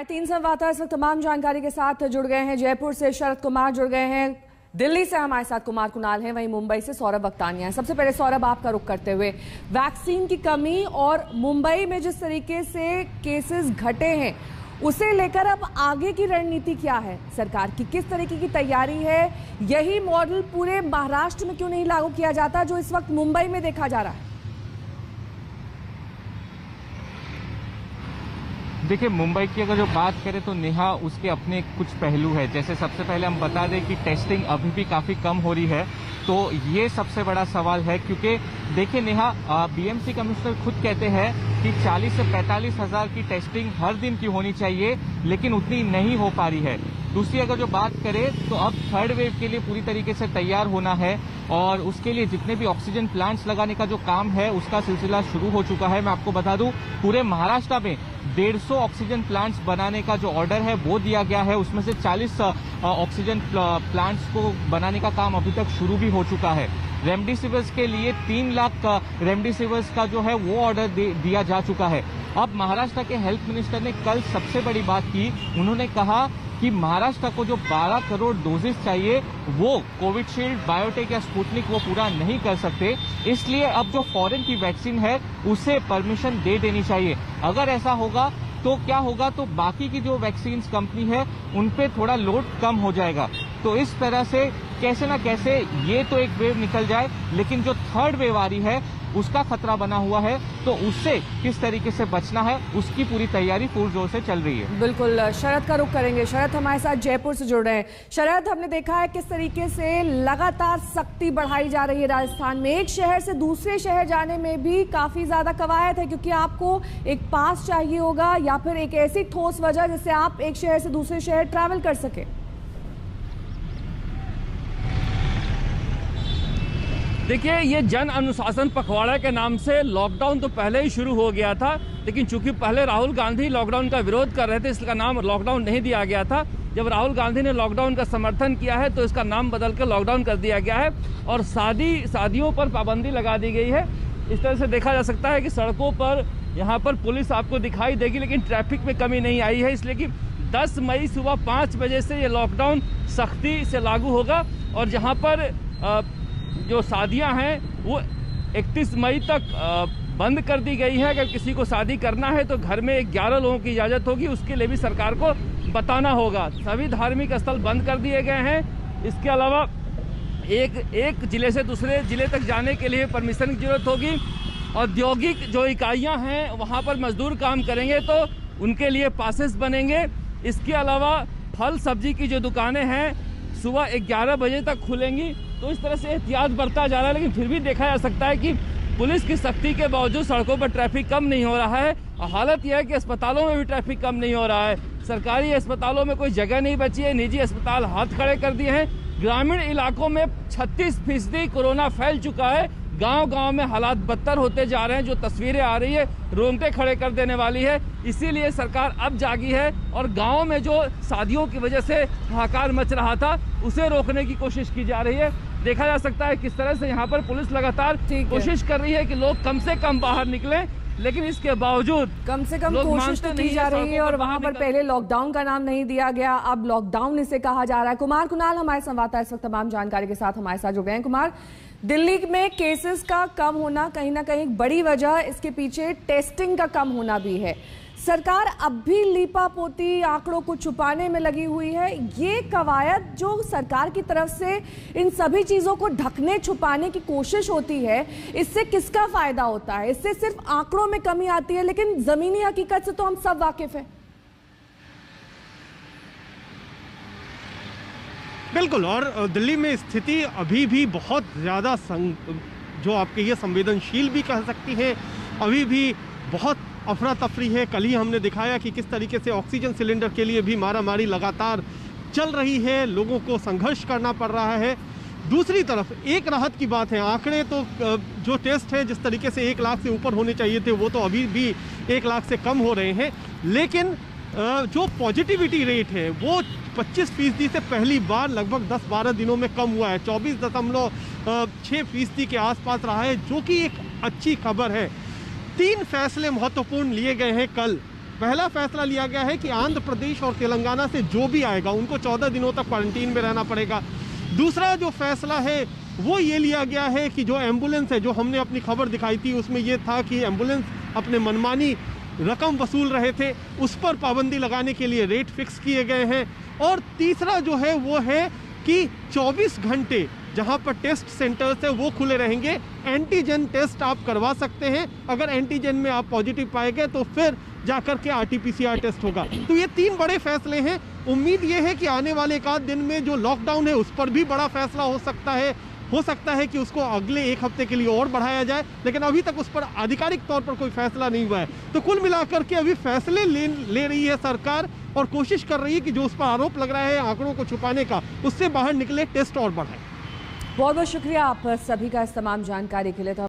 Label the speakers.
Speaker 1: हमारे 3 संवाददाता इस वक्त तमाम जानकारी के साथ जुड़ गए हैं। जयपुर से शरद कुमार जुड़ गए हैं, दिल्ली से हमारे साथ कुमार कुणाल हैं, वहीं मुंबई से सौरभ बख्तानिया हैं। सबसे पहले सौरभ, आपका रुख करते हुए, वैक्सीन की कमी और मुंबई में जिस तरीके से केसेस घटे हैं उसे लेकर अब आगे की रणनीति क्या है सरकार की? किस तरीके की तैयारी है? यही मॉडल पूरे महाराष्ट्र में क्यों नहीं लागू किया जाता जो इस वक्त मुंबई में देखा जा रहा है?
Speaker 2: देखिए, मुंबई की अगर जो बात करें तो नेहा, उसके अपने कुछ पहलू है। जैसे सबसे पहले हम बता दें कि टेस्टिंग अभी भी काफी कम हो रही है, तो ये सबसे बड़ा सवाल है। क्योंकि देखिए नेहा, बीएमसी कमिश्नर खुद कहते हैं कि 40 से 45 हजार की टेस्टिंग हर दिन की होनी चाहिए, लेकिन उतनी नहीं हो पा रही है। दूसरी अगर जो बात करें तो अब थर्ड वेव के लिए पूरी तरीके से तैयार होना है और उसके लिए जितने भी ऑक्सीजन प्लांट्स लगाने का जो काम है उसका सिलसिला शुरू हो चुका है। मैं आपको बता दूं, पूरे महाराष्ट्र में 150 ऑक्सीजन प्लांट्स बनाने का जो ऑर्डर है वो दिया गया है। उसमें से 40 ऑक्सीजन प्लांट्स को बनाने का काम अभी तक शुरू भी हो चुका है। रेमडेसिविर के लिए 3 लाख रेमडेसिविर का जो है वो ऑर्डर दिया जा चुका है। अब महाराष्ट्र के हेल्थ मिनिस्टर ने कल सबसे बड़ी बात की, उन्होंने कहा कि महाराष्ट्र को जो 12 करोड़ डोजेस चाहिए वो कोविशील्ड, बायोटेक या स्पुतनिक वो पूरा नहीं कर सकते, इसलिए अब जो फॉरेन की वैक्सीन है उसे परमिशन दे देनी चाहिए। अगर ऐसा होगा तो क्या होगा, तो बाकी की जो वैक्सीन कंपनी है उन पे थोड़ा लोड कम हो जाएगा। तो इस तरह से कैसे ना कैसे ये तो एक वेव निकल जाए, लेकिन जो थर्ड वेव आ रही है उसका खतरा बना हुआ है, तो उससे किस तरीके से बचना है उसकी पूरी तैयारी पूरजोर से चल रही है।
Speaker 1: बिल्कुल, शरद का रुख करेंगे। शरद हमारे साथ जयपुर से जुड़ रहे हैं। शरद, हमने देखा है किस तरीके से लगातार सख्ती बढ़ाई जा रही है राजस्थान में। एक शहर से दूसरे शहर जाने में भी काफी ज्यादा कवायद है, क्योंकि आपको एक पास चाहिए होगा या फिर एक ऐसी ठोस वजह जिससे आप एक शहर से दूसरे शहर ट्रैवल कर सके।
Speaker 3: देखिए, ये जन अनुशासन पखवाड़ा के नाम से लॉकडाउन तो पहले ही शुरू हो गया था, लेकिन चूंकि पहले राहुल गांधी लॉकडाउन का विरोध कर रहे थे, इसका नाम लॉकडाउन नहीं दिया गया था। जब राहुल गांधी ने लॉकडाउन का समर्थन किया है तो इसका नाम बदल कर लॉकडाउन कर दिया गया है और शादियों पर पाबंदी लगा दी गई है। इस तरह से देखा जा सकता है कि सड़कों पर यहाँ पर पुलिस आपको दिखाई देगी, लेकिन ट्रैफिक में कमी नहीं आई है, इसलिए कि 10 मई सुबह 5 बजे से ये लॉकडाउन सख्ती से लागू होगा। और जहाँ पर जो शादियां हैं वो 31 मई तक बंद कर दी गई है। अगर किसी को शादी करना है तो घर में 11 लोगों की इजाज़त होगी, उसके लिए भी सरकार को बताना होगा। सभी धार्मिक स्थल बंद कर दिए गए हैं। इसके अलावा एक जिले से दूसरे जिले तक जाने के लिए परमिशन की जरूरत होगी। औद्योगिक जो इकाइयां हैं वहां पर मजदूर काम करेंगे तो उनके लिए पासेस बनेंगे। इसके अलावा फल सब्जी की जो दुकानें हैं सुबह 11 बजे तक खुलेंगी। तो इस तरह से एहतियात बरता जा रहा है, लेकिन फिर भी देखा जा सकता है कि पुलिस की सख्ती के बावजूद सड़कों पर ट्रैफिक कम नहीं हो रहा है। हालत यह है कि अस्पतालों में भी ट्रैफिक कम नहीं हो रहा है। सरकारी अस्पतालों में कोई जगह नहीं बची है, निजी अस्पताल हाथ खड़े कर दिए हैं। ग्रामीण इलाकों में 36% कोरोना फैल चुका है। गांव-गांव में हालात बदतर होते जा रहे हैं। जो तस्वीरें आ रही है रोंगटे खड़े कर देने वाली है। इसीलिए सरकार अब जागी है और गांव में जो शादियों की वजह से हाहाकार मच रहा था उसे रोकने की कोशिश की जा रही है। देखा जा सकता है किस तरह से यहाँ पर पुलिस लगातार कोशिश कर रही है कि लोग कम से कम बाहर निकलें, लेकिन इसके बावजूद
Speaker 1: कम से कम कोशिश तो की जा रही है। और वहां पर पहले लॉकडाउन का नाम नहीं दिया गया, अब लॉकडाउन इसे कहा जा रहा है। कुमार कुणाल हमारे संवाददाता इस वक्त तमाम जानकारी के साथ हमारे साथ जुड़ गए हैं। कुमार, दिल्ली में केसेस का कम होना कहीं ना कहीं बड़ी वजह, इसके पीछे टेस्टिंग का कम होना भी है। सरकार अब भी लीपापोती आंकड़ों को छुपाने में लगी हुई है। ये कवायद जो सरकार की तरफ से इन सभी चीजों को ढकने छुपाने की कोशिश होती है, इससे किसका फायदा होता है? इससे सिर्फ आंकड़ों में कमी आती है, लेकिन जमीनी हकीकत से तो हम सब वाकिफ हैं।
Speaker 4: बिल्कुल, और दिल्ली में स्थिति अभी भी बहुत ज़्यादा जो आपके ये संवेदनशील भी कह सकती है, अभी भी बहुत अफरा तफरी है। कल ही हमने दिखाया कि किस तरीके से ऑक्सीजन सिलेंडर के लिए भी मारामारी लगातार चल रही है, लोगों को संघर्ष करना पड़ रहा है। दूसरी तरफ एक राहत की बात है, आंकड़े तो जो टेस्ट हैं जिस तरीके से 1 लाख से ऊपर होने चाहिए थे वो तो अभी भी 1 लाख से कम हो रहे हैं, लेकिन जो पॉजिटिविटी रेट है वो 25% से पहली बार लगभग 10-12 दिनों में कम हुआ है। 24.6% के आसपास रहा है, जो कि एक अच्छी खबर है। 3 फैसले महत्वपूर्ण लिए गए हैं कल। पहला फैसला लिया गया है कि आंध्र प्रदेश और तेलंगाना से जो भी आएगा उनको 14 दिनों तक क्वारंटीन में रहना पड़ेगा। दूसरा जो फैसला है वो ये लिया गया है कि जो एम्बुलेंस है, जो हमने अपनी खबर दिखाई थी उसमें ये था कि एम्बुलेंस अपने मनमानी रकम वसूल रहे थे, उस पर पाबंदी लगाने के लिए रेट फिक्स किए गए हैं। और तीसरा जो है वो है कि 24 घंटे जहां पर टेस्ट सेंटर्स है वो खुले रहेंगे। एंटीजन टेस्ट आप करवा सकते हैं, अगर एंटीजन में आप पॉजिटिव पाए गए तो फिर जाकर के RT-PCR टेस्ट होगा। तो ये 3 बड़े फैसले हैं। उम्मीद ये है कि आने वाले एक आध दिन में जो लॉकडाउन है उस पर भी बड़ा फैसला हो सकता है कि उसको अगले 1 हफ्ते के लिए और बढ़ाया जाए, लेकिन अभी तक उस पर आधिकारिक तौर पर कोई फैसला नहीं हुआ है। तो कुल मिलाकर के अभी फैसले ले रही है सरकार और कोशिश कर रही है कि जो उस पर आरोप लग रहा है आंकड़ों को छुपाने का, उससे बाहर निकले, टेस्ट और बढ़ाए।
Speaker 1: बहुत बहुत शुक्रिया आप सभी का इस तमाम जानकारी के लिए। तो